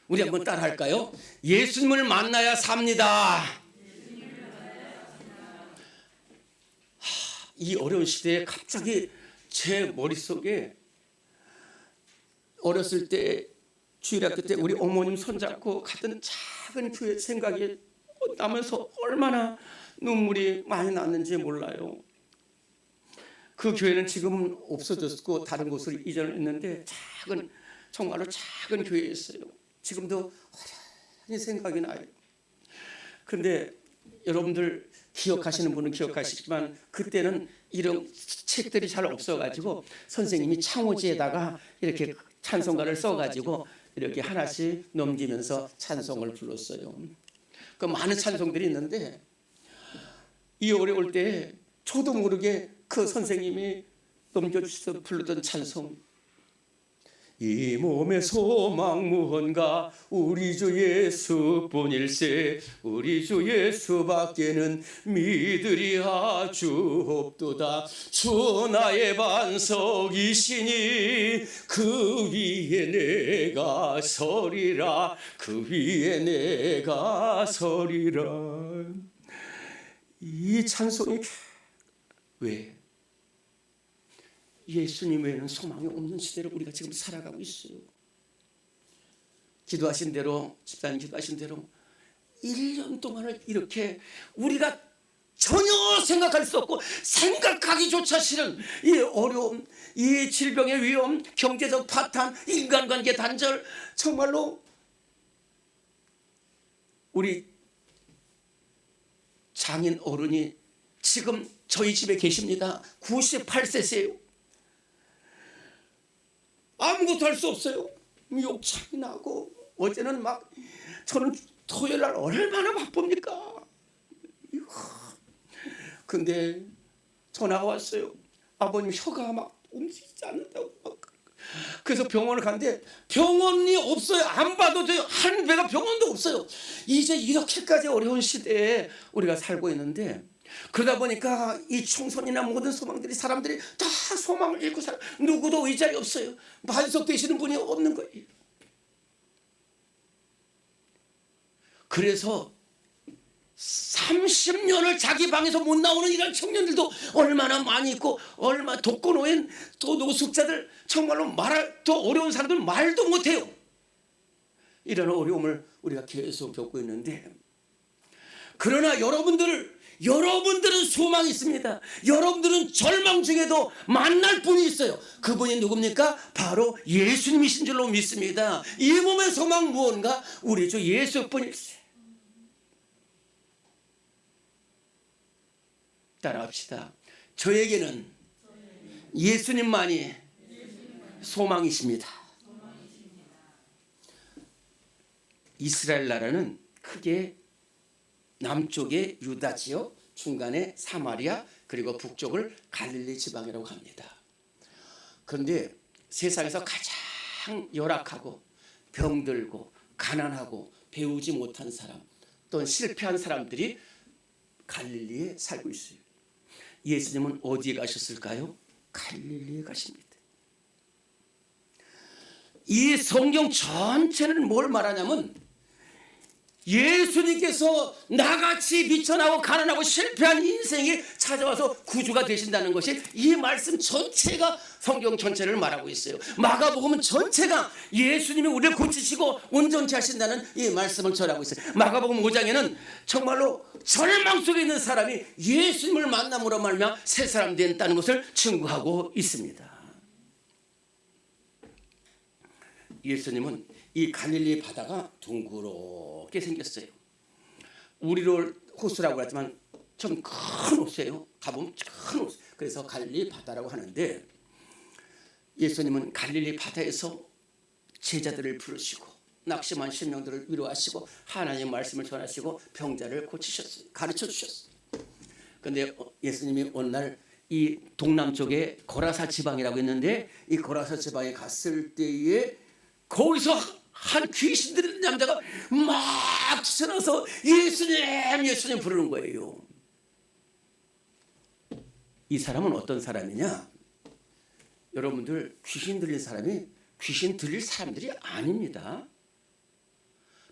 우리 한번 따라 할까요? 예수님을 만나야 삽니다. 이 어려운 시대에 갑자기 제 머릿속에 어렸을 때 주일학교 때 우리 어머님 손잡고 갔던 작은 교회 생각이 나면서 얼마나 눈물이 많이 났는지 몰라요. 그 교회는 지금은 없어졌고 다른 곳으로 이전을 했는데 정말로 작은 교회였어요. 지금도 어련히 생각이 나요. 그런데 여러분들 기억하시는 분은 기억하시지만 그때는 이런 책들이 잘 없어가지고 선생님이 창호지에다가 이렇게 찬송가를 써가지고 이렇게 하나씩 넘기면서 찬송을 불렀어요. 그 많은 찬송들이 있는데 이 어려울 때 저도 모르게 그 선생님이 넘겨주셔서 부르던 찬송, 이 몸의 소망 무언가 우리 주 예수뿐일세, 우리 주 예수밖에는 믿으리야 주 없도다, 주 나의 반석이시니 그 위에 내가 서리라, 그 위에 내가 서리라. 이 찬송이 왜? 예수님 외에는 소망이 없는 시대를 우리가 지금 살아가고 있어요. 기도하신 대로, 집사님 기도하신 대로 1년 동안을 이렇게 우리가 전혀 생각할 수 없고 생각하기조차 싫은 이 어려움, 이 질병의 위험, 경제적 파탄, 인간관계 단절, 정말로 우리 장인 어른이 지금 저희 집에 계십니다. 98세세요. 아무것도 할 수 없어요. 욕창이 나고 어제는 막 저는 토요일 날 얼마나 바쁩니까? 근데 전화가 왔어요. 아버님 혀가 막 움직이지 않는다고. 그래서 병원을 갔는데 병원이 없어요. 안 봐도 돼요. 한 배가 병원도 없어요. 이제 이렇게까지 어려운 시대에 우리가 살고 있는데 그러다 보니까 이 총선이나 모든 소망들이 사람들이 다 소망을 잃고 살아. 누구도 의자리 없어요. 반석되시는 분이 없는 거예요. 그래서 30년을 자기 방에서 못 나오는 이런 청년들도 얼마나 많이 있고, 얼마나 독거노인, 또 노숙자들, 정말로 말할 또 어려운 사람들 말도 못해요. 이런 어려움을 우리가 계속 겪고 있는데, 그러나 여러분들은 소망이 있습니다. 여러분들은 절망 중에도 만날 분이 있어요. 그분이 누굽니까? 바로 예수님이신 줄로 믿습니다. 이 몸의 소망 무언가? 우리 주 예수뿐일세. 따라합시다. 저에게는 예수님만이 소망이십니다. 이스라엘 나라는 크게 남쪽에 유다 지역, 중간에 사마리아, 그리고 북쪽을 갈릴리 지방이라고 합니다. 그런데 세상에서 가장 열악하고 병들고 가난하고 배우지 못한 사람, 또는 실패한 사람들이 갈릴리에 살고 있어요. 예수님은 어디에 가셨을까요? 갈릴리에 가십니다. 이 성경 전체는 뭘 말하냐면 예수님께서 나같이 미천하고 가난하고 실패한 인생이 찾아와서 구주가 되신다는 것이 이 말씀 전체가 성경 전체를 말하고 있어요. 마가복음은 전체가 예수님이 우리를 고치시고 온전케 하신다는 이 말씀을 전하고 있어요. 마가복음 5장에는 정말로 절망 속에 있는 사람이 예수님을 만남으로 말미암아 새 사람 된다는 것을 증거하고 있습니다. 예수님은 이 갈릴리 바다가 둥그렇게 생겼어요. 우리로 호수라고 하지만 좀 큰 호수예요. 가보면 큰 호수. 그래서 갈릴리 바다라고 하는데 예수님은 갈릴리 바다에서 제자들을 부르시고 낙심한 심령들을 위로하시고 하나님의 말씀을 전하시고 병자를 고치셨어요. 가르쳐 주셨어요. 그런데 예수님이 어느 날 이 동남쪽에 거라사 지방이라고 있는데 이 거라사 지방에 갔을 때에 거기서 한 귀신 들린 남자가 막 튀어나와서 예수님 부르는 거예요. 이 사람은 어떤 사람이냐? 여러분들 귀신 들린 사람이 귀신 들릴 사람들이 아닙니다.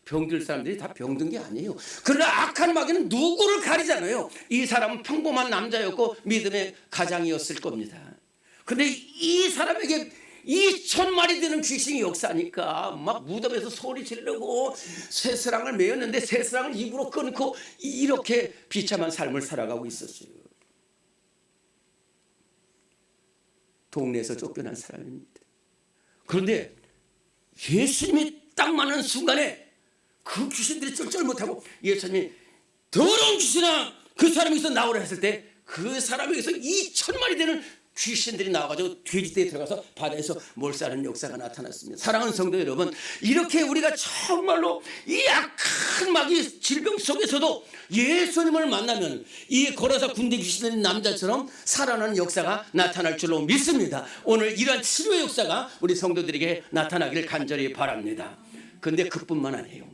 병들 사람들이 다 병든 게 아니에요. 그러나 악한 마귀는 누구를 가리잖아요. 이 사람은 평범한 남자였고 믿음의 가장이었을 겁니다. 근데 이 사람에게 2,000마리 되는 귀신이 역사하니까 막 무덤에서 소리 지르고 쇠사랑을 메었는데 쇠사랑을 입으로 끊고 이렇게 비참한 삶을 살아가고 있었어요. 동네에서 쫓겨난 사람입니다. 그런데 예수님이 딱 맞는 순간에 그 귀신들이 쩔쩔 못하고 예수님이 더러운 귀신아 그 사람에게서 나오라 했을 때 그 사람에게서 2,000마리 되는 귀신들이 나와가지고 돼지떼에 들어가서 바다에서 몰살하는 역사가 나타났습니다. 사랑하는 성도 여러분, 이렇게 우리가 정말로 이 악한 마귀 질병 속에서도 예수님을 만나면 이 걸어서 군대 귀신인 남자처럼 살아나는 역사가 나타날 줄로 믿습니다. 오늘 이러한 치료의 역사가 우리 성도들에게 나타나기를 간절히 바랍니다. 그런데 그뿐만 아니에요.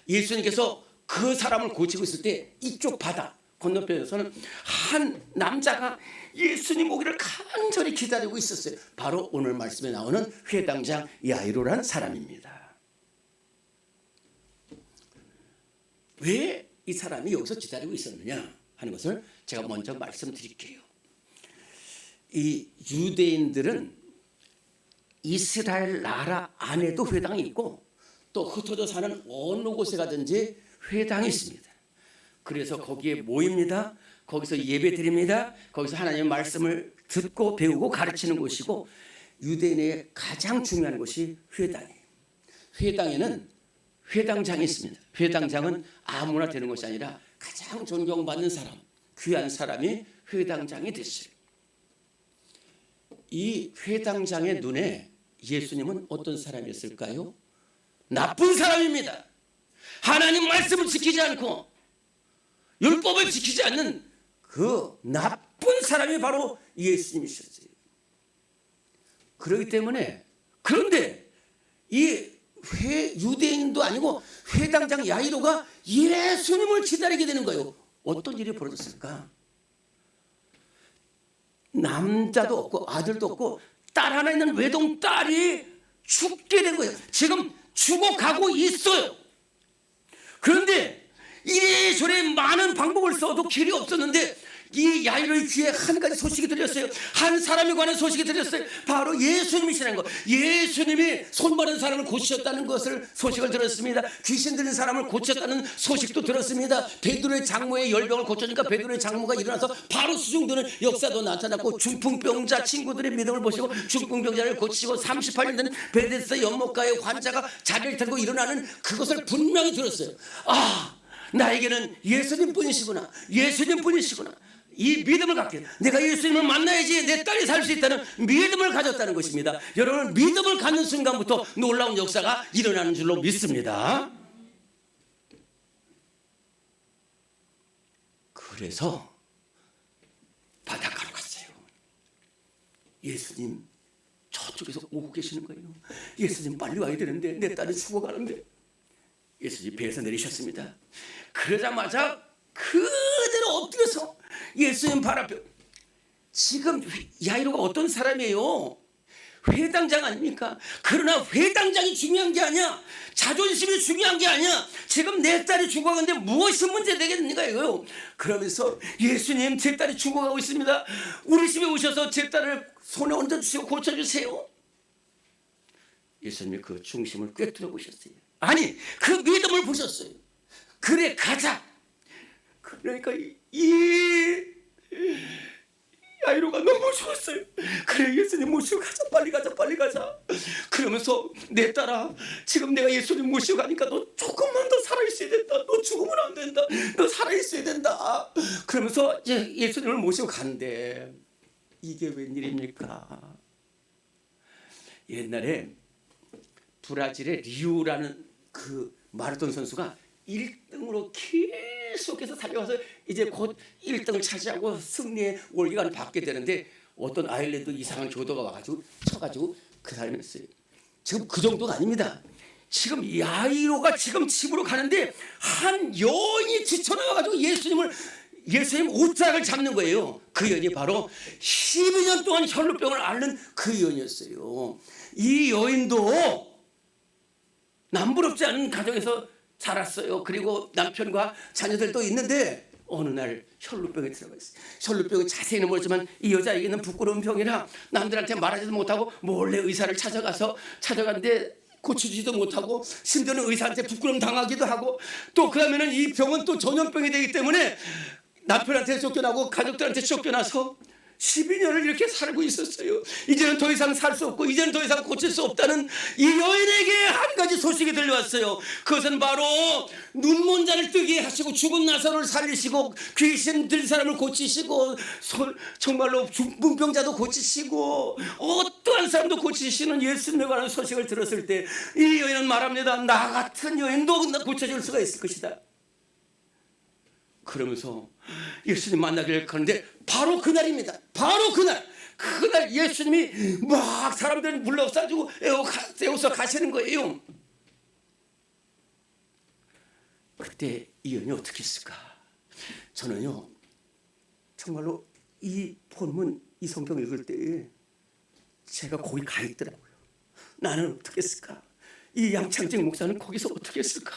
예수님께서 그 사람을 고치고 있을 때 이쪽 바다 건너편에서는 한 남자가 예수님 오기를 간절히 기다리고 있었어요. 바로 오늘 말씀에 나오는 회당장 야이로라는 사람입니다. 왜 이 사람이 여기서 기다리고 있었느냐 하는 것을 제가 먼저 말씀드릴게요. 이 유대인들은 이스라엘 나라 안에도 회당이 있고 또 흩어져 사는 어느 곳에 가든지 회당이 있습니다. 그래서 거기에 모입니다. 거기서 예배 드립니다. 거기서 하나님의 말씀을 듣고 배우고 가르치는 곳이고 유대인의 가장 중요한 곳이 회당이에요. 회당에는 회당장이 있습니다. 회당장은 아무나 되는 것이 아니라 가장 존경받는 사람, 귀한 사람이 회당장이 됐어요. 이 회당장의 눈에 예수님은 어떤 사람이었을까요? 나쁜 사람입니다. 하나님 말씀을 지키지 않고 율법을 지키지 않는 그 나쁜 사람이 바로 예수님이셨어요. 그렇기 때문에 그런데 이 유대인도 아니고 회당장 야이로가 예수님을 기다리게 되는 거예요. 어떤 일이 벌어졌을까? 남자도 없고 아들도 없고 딸 하나 있는 외동딸이 죽게 된 거예요. 지금 죽어가고 있어요. 그런데 이래저래 많은 방법을 써도 길이 없었는데 이 야이로의 귀에 한 가지 소식이 들렸어요. 한 사람에 관한 소식이 들렸어요. 바로 예수님이시라는 거. 예수님이 손 마른 사람을 고치셨다는 것을 소식을 들었습니다. 귀신 들린 사람을 고쳤다는 소식도 들었습니다. 베드로의 장모의 열병을 고쳐주니까 베드로의 장모가 일어나서 바로 수중드는 역사도 나타났고 중풍병자 친구들의 믿음을 보시고 중풍병자를 고치고 38년 된 베데스다 연못가의 환자가 자리를 들고 일어나는 그것을 분명히 들었어요. 아, 나에게는 예수님뿐이시구나. 예수님뿐이시구나. 이 믿음을 갖게, 내가 예수님을 만나야지 내 딸이 살 수 있다는 믿음을 가졌다는 것입니다. 여러분, 믿음을 갖는 순간부터 놀라운 역사가 일어나는 줄로 믿습니다. 그래서 바닷가로 갔어요. 예수님 저쪽에서 오고 계시는 거예요. 예수님 빨리 와야 되는데 내 딸이 죽어가는데. 예수님 배에서 내리셨습니다. 그러자마자 그대로 엎드려서 예수님 발 앞에, 지금 야이로가 어떤 사람이에요? 회당장 아닙니까? 그러나 회당장이 중요한 게 아니야. 자존심이 중요한 게 아니야. 지금 내 딸이 죽어가는데 무엇이 문제 되겠는가요? 그러면서 예수님, 제 딸이 죽어가고 있습니다. 우리 집에 오셔서 제 딸을 손에 얹어주시고 고쳐주세요. 예수님이 그 중심을 꿰뚫어 보셨어요. 아니, 그 믿음을 보셨어요. 그래, 가자. 그러니까 이 야이로가 너무 좋았어요. 그래, 예수님 모시고 가자, 빨리 가자, 빨리 가자. 그러면서 내 딸아, 지금 내가 예수님 모시고 가니까 너 조금만 더 살아있어야 된다. 너 죽으면 안 된다. 너 살아있어야 된다. 그러면서 이제 예수님을 모시고 간대. 이게 웬일입니까? 옛날에 브라질의 리우라는 그 마라톤 선수가 1등으로 계속해서 달려가서 이제 곧 1등을 차지하고 승리의 월기관을 받게 되는데 어떤 아일랜드 이상한 교도가 와가지고 쳐가지고 그 사람이 했어요. 지금 그 정도가 아닙니다. 지금 야이로가 지금 집으로 가는데 한 여인이 지쳐나와가지고 예수님 옷자락을 잡는 거예요. 그 여인이 바로 12년 동안 혈루병을 앓는 그 여인이었어요. 이 여인도 남부럽지 않은 가정에서 살았어요. 그리고 남편과 자녀들도 있는데 어느 날 혈루병에 들어가 있어요. 혈루병이 자세히는 모르지만 이 여자에게는 부끄러운 병이라 남들한테 말하지도 못하고 몰래 의사를 찾아갔는데 고치지도 못하고 심지어는 의사한테 부끄러움 당하기도 하고 또 그러면은 이 병은 또 전염병이 되기 때문에 남편한테 쫓겨나고 가족들한테 쫓겨나서 12년을 이렇게 살고 있었어요. 이제는 더 이상 살 수 없고 이제는 더 이상 고칠 수 없다는 이 여인에게 한 가지 소식이 들려왔어요. 그것은 바로 눈먼 자를 뜨게 하시고 죽은 나사로를 살리시고 귀신 들린 사람을 고치시고 정말로 문병자도 고치시고 어떠한 사람도 고치시는 예수님에 관한 소식을 들었을 때 이 여인은 말합니다. 나 같은 여인도 고쳐줄 수가 있을 것이다. 그러면서 예수님 만나기를 하는데 바로 그날입니다. 바로 그날 예수님이 막 사람들 물러싸주고 에워서 가시는 거예요. 그때 이 여인이 어떻게 했을까? 저는요 정말로 이 본문 이 성경 읽을 때 제가 거기 가 있더라고요. 나는 어떻게 했을까? 이 양창직 목사는 거기서 어떻게 했을까?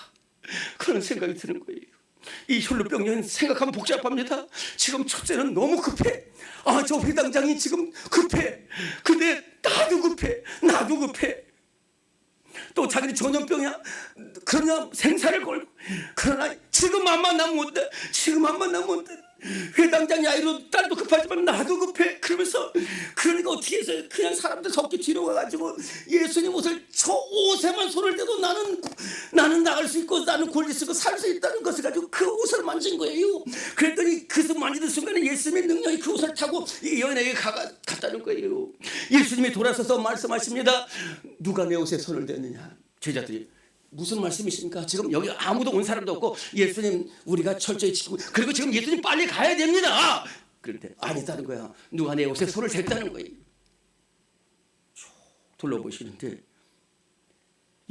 그런 생각이 드는 거예요. 이 혈루병 여인 생각하면 복잡합니다. 지금 첫째는 너무 급해. 저 회당장이 지금 급해. 근데 나도 급해. 또 자기는 전염병이야. 그러냐 생사를 걸고. 그러나 지금 안 만나면 못 돼. 회당장 야이로 딸도 급하지만 나도 급해. 그러니까 어떻게 해서 그냥 사람들 섞여 뒤로 가가지고 예수님 옷을 저 옷에만 손을 대도 나는 나갈 수 있고 나는 권리 쓰고 살 수 있다는 것을 가지고 그 옷을 만진 거예요. 그랬더니 그 옷을 만지는 순간에 예수님의 능력이 그 옷을 타고 이 여인에게 갔다는 거예요. 예수님이 돌아서서 말씀하십니다. 누가 내 옷에 손을 댔느냐? 제자들이 무슨 말씀이십니까? 지금 여기 아무도 온 사람도 없고 예수님 우리가 철저히 지키고 그리고 지금 예수님 빨리 가야 됩니다. 그런데 아니다는 거야. 누가 내 옷에 손을 댔다는 거예요. 둘러보시는데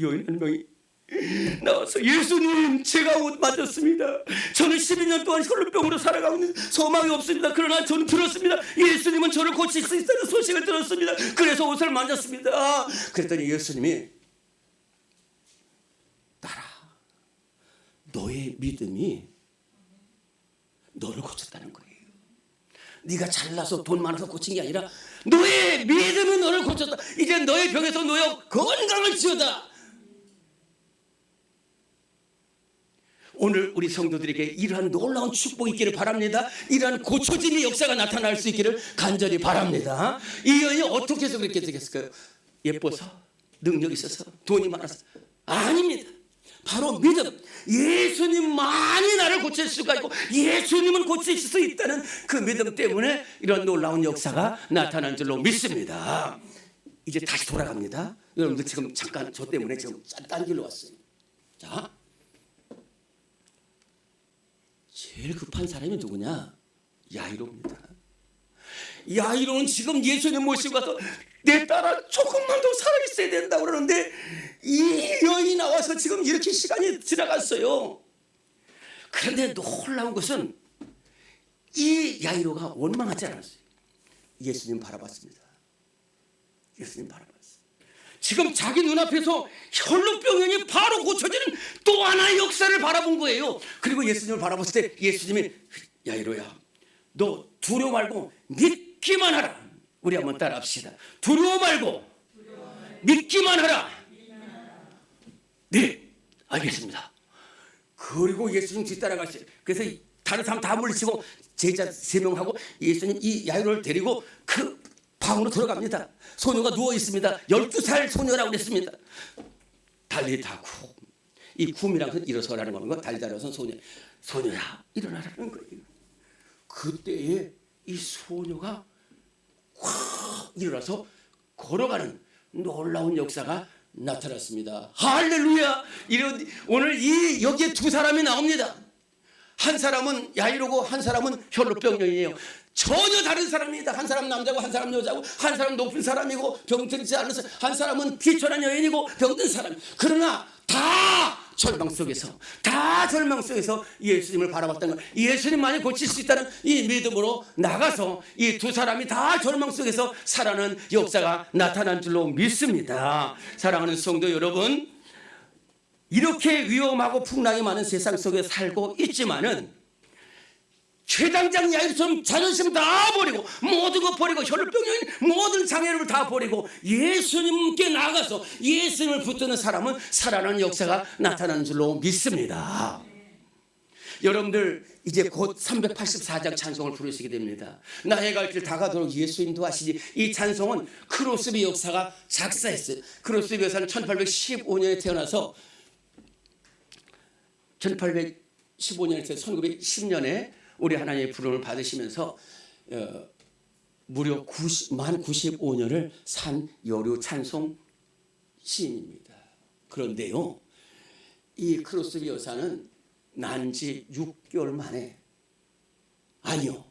여인 한 명이 나와서 예수님 제가 옷 맞았습니다. 저는 12년 동안 혈루병으로 살아가고 있는 소망이 없습니다. 그러나 저는 들었습니다. 예수님은 저를 고칠 수 있다는 소식을 들었습니다. 그래서 옷을 만졌습니다. 그랬더니 예수님이 너의 믿음이 너를 고쳤다는 거예요. 네가 잘나서 돈 많아서 고친 게 아니라 너의 믿음이 너를 고쳤다. 이제 너의 병에서 놓여 건강을 지어다. 오늘 우리 성도들에게 이러한 놀라운 축복이 있기를 바랍니다. 이러한 고쳐짐의 역사가 나타날 수 있기를 간절히 바랍니다. 이 여인이 어떻게 해서 그렇게 되겠을까요? 예뻐서? 능력이 있어서? 돈이 많아서? 아닙니다. 바로 믿음. 예수님만이 나를 고칠 수가 있고 예수님은 고칠 수 있다는 그 믿음 때문에 이런 놀라운 역사가 나타난 줄로 믿습니다. 이제 다시 돌아갑니다. 여러분들 지금 잠깐 저 때문에 지금 딴 길로 왔어요. 자, 제일 급한 사람이 누구냐? 야이로입니다. 야이로는 지금 예수님 모시고 가서 내 딸아 조금만 더 살아있어야 된다고 그러는데 이 여인이 나와서 지금 이렇게 시간이 지나갔어요. 그런데 놀라운 것은 이 야이로가 원망하지 않았어요. 예수님 바라봤습니다. 지금 자기 눈앞에서 혈루병이 바로 고쳐지는 또 하나의 역사를 바라본 거예요. 그리고 예수님을 바라봤을 때 예수님이 야이로야 너 두려워 말고 믿기만 하라. 우리 한번 따라합시다. 두려워 말고 믿기만 하라. 네, 알겠습니다. 그리고 예수님 뒤따라가시죠. 그래서 다른 사람 다 물리치고 제자 3명하고 예수님 이 야이로를 데리고 그 방으로 들어갑니다. 소녀가 누워 있습니다. 12살 소녀라고 그랬습니다. 달리다고 이 굼이라는 것은 일어서라는 겁니다. 달리다라는 것은 소녀야 일어나라는 거예요. 그때에 이 소녀가 확 일어나서 걸어가는 놀라운 역사가 나타났습니다. 할렐루야! 오늘 여기에 두 사람이 나옵니다. 한 사람은 야이로고 한 사람은 혈루병 여인이에요. 전혀 다른 사람입니다. 한 사람 남자고 한 사람 여자고 한 사람 높은 사람이고 병들지 않은 사람, 한 사람은 비천한 여인이고 병든 사람. 그러나 다 절망 속에서 예수님을 바라봤다는 것, 예수님만이 고칠 수 있다는 이 믿음으로 나가서 이 두 사람이 다 절망 속에서 살아나는 역사가 나타난 줄로 믿습니다. 사랑하는 성도 여러분, 이렇게 위험하고 풍랑이 많은 세상 속에 살고 있지만은 최당장 야이로처럼 자존심 다 버리고 모든 거 버리고 혈루병인 모든 장애를 다 버리고 예수님께 나가서 예수님을 붙드는 사람은 살아나는 역사가 나타나는 줄로 믿습니다. 여러분들 이제 곧 384장 찬송을 부르시게 됩니다. 나의 갈 길 다가도록 예수 인도하시지. 이 찬송은 크로스비 역사가 작사했어요. 크로스비 역사는 1815년에 태어나서 1815년에 태어나서 1910년에 우리 하나님의 부름을 받으시면서 무려 만 95년을 산 여류 찬송 시인입니다. 그런데요, 이 크로스비 여사는 난 지 6개월 만에, 아니요,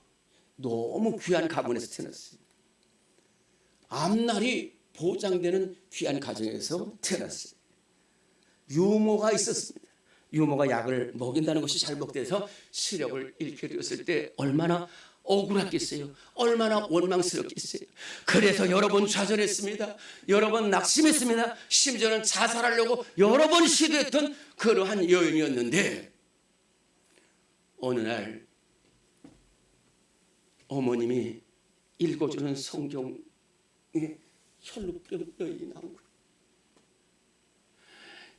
너무 귀한 가문에서 태어났습니다. 앞날이 보장되는 귀한 가정에서 태어났어요. 유모가 있었습니다. 유모가 약을 먹인다는 것이 잘못돼서 시력을 잃게 되었을 때 얼마나 억울했겠어요. 얼마나 원망스럽겠어요. 그래서 여러 번 좌절했습니다. 여러 번 낙심했습니다. 심지어는 자살하려고 여러 번 시도했던 그러한 여인이었는데 어느 날 어머님이 읽어주는 성경에 혈루병 여인이 나온 거예요.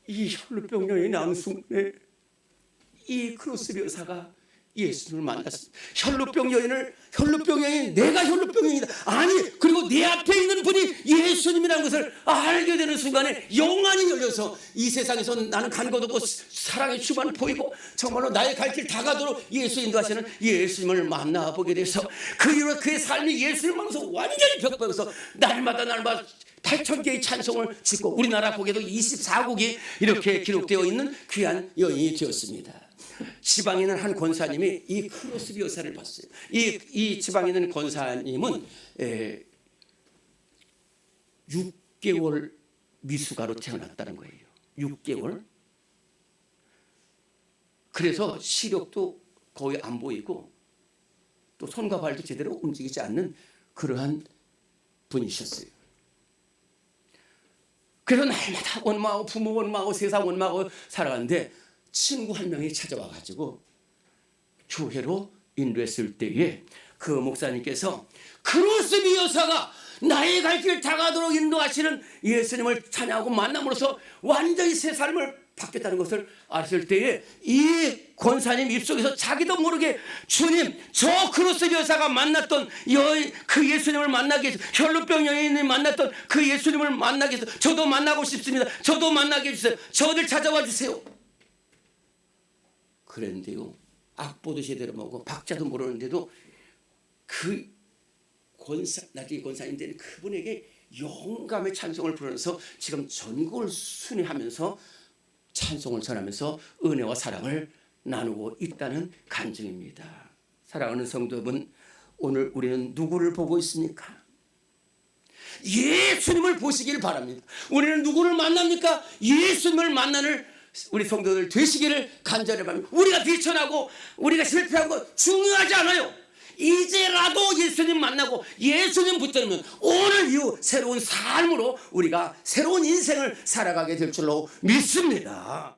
이 혈루병 여인이 나온 순간에 이 크로스비 여사가 예수님을 만났습니다. 혈루병 여인이 내가 혈루병 여인이다. 아니, 그리고 내 앞에 있는 분이 예수님이라는 것을 알게 되는 순간에 영안이 열려서 이 세상에서 나는 간 것 없고 사랑의 주만 보이고 정말로 나의 갈 길 다가도록 예수 인도하시는 예수님을 만나보게 돼서 그 이후로 그의 삶이 예수님을 만나서 완전히 벽박에서 날마다 8,000개의 찬송을 짓고 우리나라 곡에도 24곡이 이렇게 기록되어 있는 귀한 여인이 되었습니다. 지방에 있는 한 권사님이 이 크로스비 여사를 봤어요. 이 지방에 있는 권사님은 6개월 미숙아로 태어났다는 거예요. 6개월. 그래서 시력도 거의 안 보이고 또 손과 발도 제대로 움직이지 않는 그러한 분이셨어요. 그래서 날마다 원망하고 부모 원망하고 세상 원망하고 살아가는데 친구 한 명이 찾아와 가지고 교회로 인도했을 때에 그 목사님께서 크로스비 여사가 나의 갈 길 다가도록 인도하시는 예수님을 찬양하고 만남으로써 완전히 새 삶을 바뀌었다는 것을 알았을 때에 이 권사님 입속에서 자기도 모르게 주님, 저 크로스비 여사가 만났던 그 예수님을 만나기 위해서, 혈루병 여인이 만났던 그 예수님을 만나기 위해서 저도 만나고 싶습니다. 저도 만나게 해주세요. 저를 찾아와 주세요. 그랬는데요, 악보도 제대로 모르고 박자도 모르는데도 그 나중에 권사님 되는 그분에게 영감의 찬송을 부르면서 지금 전국을 순회하면서 찬송을 전하면서 은혜와 사랑을 나누고 있다는 간증입니다. 사랑하는 성도 여러분, 오늘 우리는 누구를 보고 있습니까? 예수님을 보시길 바랍니다. 우리는 누구를 만납니까? 예수님을 만나는 우리 성도들 되시기를 간절히 바랍니다. 우리가 비천하고 우리가 실패한 거 중요하지 않아요. 이제라도 예수님 만나고 예수님 붙들면 오늘 이후 새로운 삶으로 우리가 새로운 인생을 살아가게 될 줄로 믿습니다.